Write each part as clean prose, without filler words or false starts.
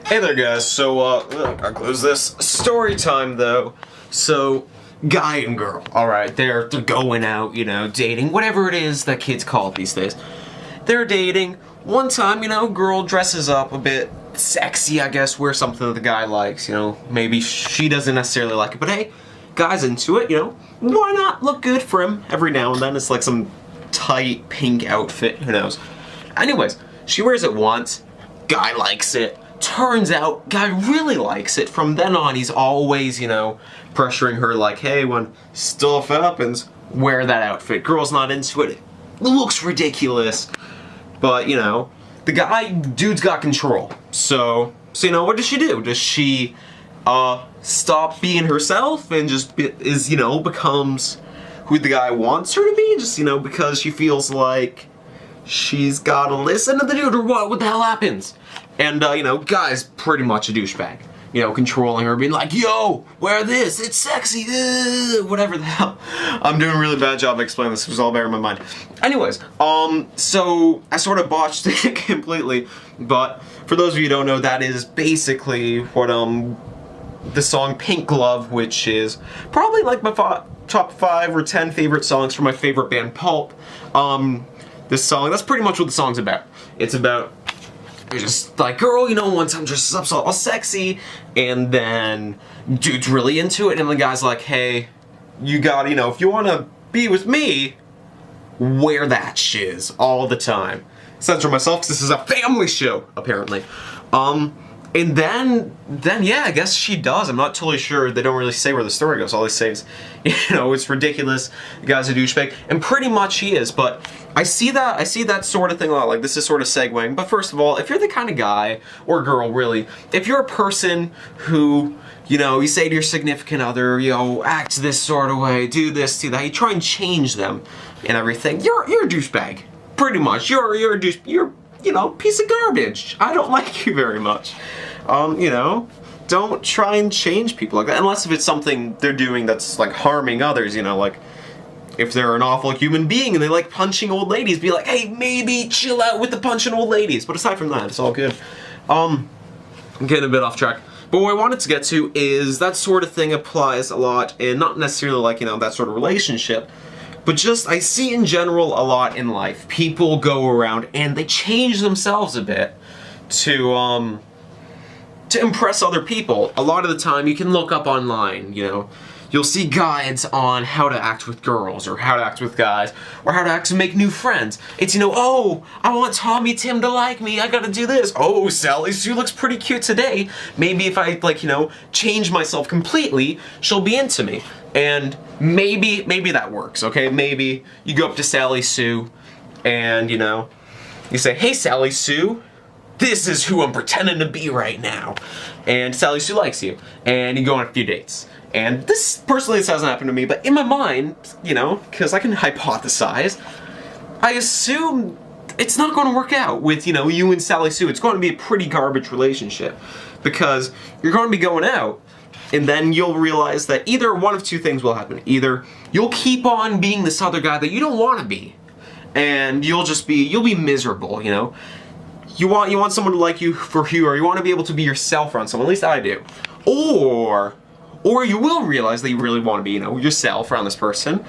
Hey there guys, so I'll close this. Story time though. So, guy and girl, alright, they're going out, you know, dating, whatever it is that kids call it these days. They're dating. One time, you know, girl dresses up a bit sexy, I guess, wear something that the guy likes, you know, maybe she doesn't necessarily like it, but hey, guy's into it, you know, why not look good for him every now and then? It's like some tight pink outfit, who knows. Anyways, she wears it once, guy likes it. Turns out, guy really likes it. From then on, he's always, you know, pressuring her like, hey, when stuff happens, wear that outfit. Girl's not into it. It looks ridiculous. But, you know, dude's got control. So you know, what does she do? Does she, stop being herself and just becomes who the guy wants her to be? Just, you know, because she feels like she's gotta listen to the dude, or what the hell happens? And, you know, guy's pretty much a douchebag. You know, controlling her, being like, yo, wear this, it's sexy, whatever the hell. I'm doing a really bad job explaining this, it was all there in my mind. Anyways, so I sort of botched it completely, but for those of you who don't know, that is basically what, the song Pink Glove, which is probably like my top 5 or 10 favorite songs from my favorite band, Pulp. This song, that's pretty much what the song's about. It's about just like, girl, you know, one time dresses up all sexy, and then dude's really into it, and the guy's like, hey, you gotta, you know, if you wanna be with me, wear that shiz all the time. Censor myself because this is a family show, apparently. And then yeah, I guess she does. I'm not totally sure. They don't really say where the story goes. All they say is, you know, it's ridiculous. The guy's a douchebag, and pretty much he is. But I see that sort of thing a lot. Like, this is sort of segueing. But first of all, if you're the kind of guy or girl, really, if you're a person who, you know, you say to your significant other, you know, act this sort of way, do this, do that, you try and change them and everything, you're a douchebag. Pretty much, you're a douche. You're, you know, piece of garbage. I don't like you very much. You know, don't try and change people like that, unless if it's something they're doing that's like harming others, you know, like if they're an awful human being and they like punching old ladies, be like, hey, maybe chill out with the punching old ladies. But aside from that, it's all good. I'm getting a bit off track. But what I wanted to get to is that sort of thing applies a lot, and not necessarily like, you know, that sort of relationship, but just I see in general a lot in life. People go around and they change themselves a bit to impress other people. A lot of the time you can look up online, you know, you'll see guides on how to act with girls, or how to act with guys, or how to act to make new friends. It's, you know, oh, I want Tommy Tim to like me, I gotta do this. Oh, Sally Sue looks pretty cute today. Maybe if I, like, you know, change myself completely, she'll be into me. And maybe that works, okay? Maybe you go up to Sally Sue and, you know, you say, hey, Sally Sue, this is who I'm pretending to be right now. And Sally Sue likes you. And you go on a few dates. And this, personally, this hasn't happened to me, but in my mind, you know, because I can hypothesize, I assume it's not going to work out with, you know, you and Sally Sue. It's going to be a pretty garbage relationship. Because you're going to be going out, and then you'll realize that either one of two things will happen. Either you'll keep on being this other guy that you don't want to be, and you'll be miserable, you know? You want someone to like you for who you are. You want to be able to be yourself around someone. At least I do. Or you will realize that you really want to be, you know, yourself around this person,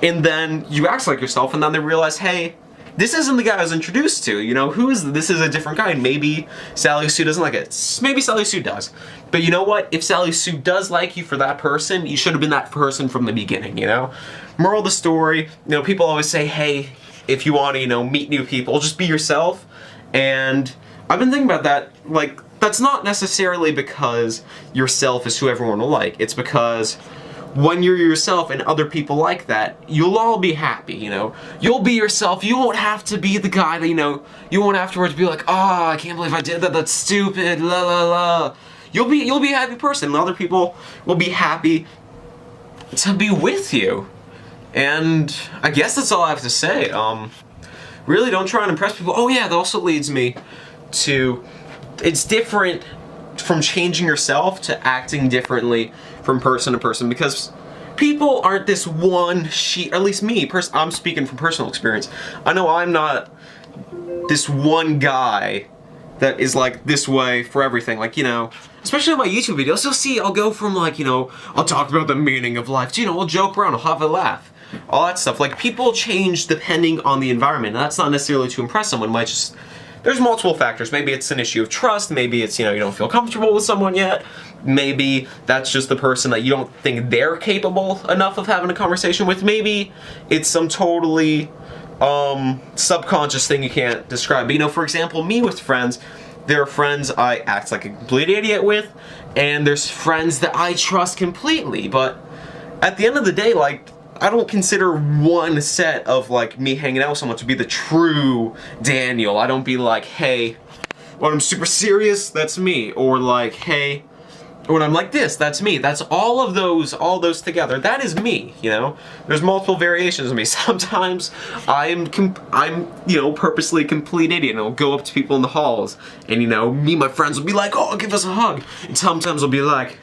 and then you act like yourself, and then they realize, hey, this isn't the guy I was introduced to, you know, this is a different guy, and maybe Sally Sue doesn't like it. Maybe Sally Sue does. But you know what? If Sally Sue does like you for that person, you should have been that person from the beginning, you know? Moral of the story, you know, people always say, hey, if you want to, you know, meet new people, just be yourself. And I've been thinking about that, like, that's not necessarily because yourself is who everyone will like. It's because when you're yourself and other people like that, you'll all be happy, you know? You'll be yourself. You won't have to be the guy that, you know, you won't afterwards be like, oh, I can't believe I did that, that's stupid, la la la. You'll be a happy person, and other people will be happy to be with you. And I guess that's all I have to say. Really don't try and impress people. Oh yeah, that also leads me to, it's different from changing yourself to acting differently from person to person, because people aren't this one sheet, or at least me, I'm speaking from personal experience. I know I'm not this one guy that is like this way for everything. Like, you know, especially on my YouTube videos, you'll see I'll go from like, you know, I'll talk about the meaning of life to, you know, I'll joke around, I'll have a laugh. All that stuff. Like, people change depending on the environment. And that's not necessarily to impress someone. It might just... There's multiple factors. Maybe it's an issue of trust. Maybe it's, you know, you don't feel comfortable with someone yet. Maybe that's just the person that you don't think they're capable enough of having a conversation with. Maybe it's some totally subconscious thing you can't describe. But, you know, for example, me with friends, there are friends I act like a complete idiot with, and there's friends that I trust completely. But at the end of the day, like, I don't consider one set of, like, me hanging out with someone to be the true Daniel. I don't be like, hey, when I'm super serious, that's me. Or like, hey, when I'm like this, that's me. That's all those together. That is me, you know? There's multiple variations of me. Sometimes I'm you know, purposely a complete idiot, and I'll go up to people in the halls, and, you know, me and my friends will be like, oh, give us a hug. And sometimes I'll be like,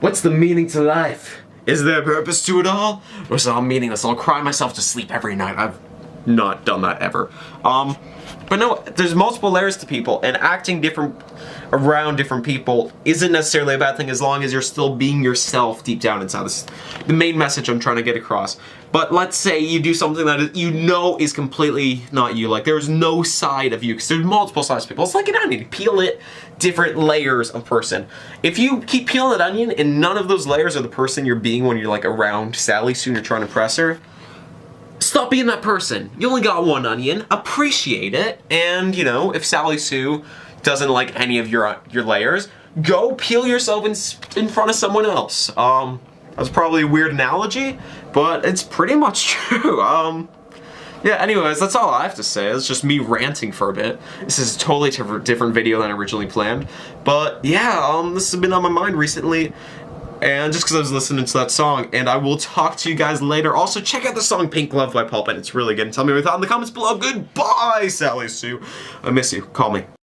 what's the meaning to life? Is there a purpose to it all? Or is it all meaningless? I'll cry myself to sleep every night. I've not done that ever. But no, there's multiple layers to people, and acting different around different people isn't necessarily a bad thing as long as you're still being yourself deep down inside. This is the main message I'm trying to get across. But let's say you do something that you know is completely not you. Like, there's no side of you, because there's multiple sides of people. It's like an onion. Peel it, different layers of person. If you keep peeling that onion and none of those layers are the person you're being when you're like around Sally Sue and you're trying to impress her, stop being that person. You only got one onion. Appreciate it. And, you know, if Sally Sue doesn't like any of your layers, go peel yourself in front of someone else. That's probably a weird analogy, but it's pretty much true. Yeah, anyways, that's all I have to say. It's just me ranting for a bit. This is a totally different video than I originally planned. But yeah, this has been on my mind recently, and just because I was listening to that song, and I will talk to you guys later. Also, check out the song Pink Love by Pulp, and it's really good. And tell me what you thought in the comments below. Goodbye, Sally Sue. I miss you. Call me.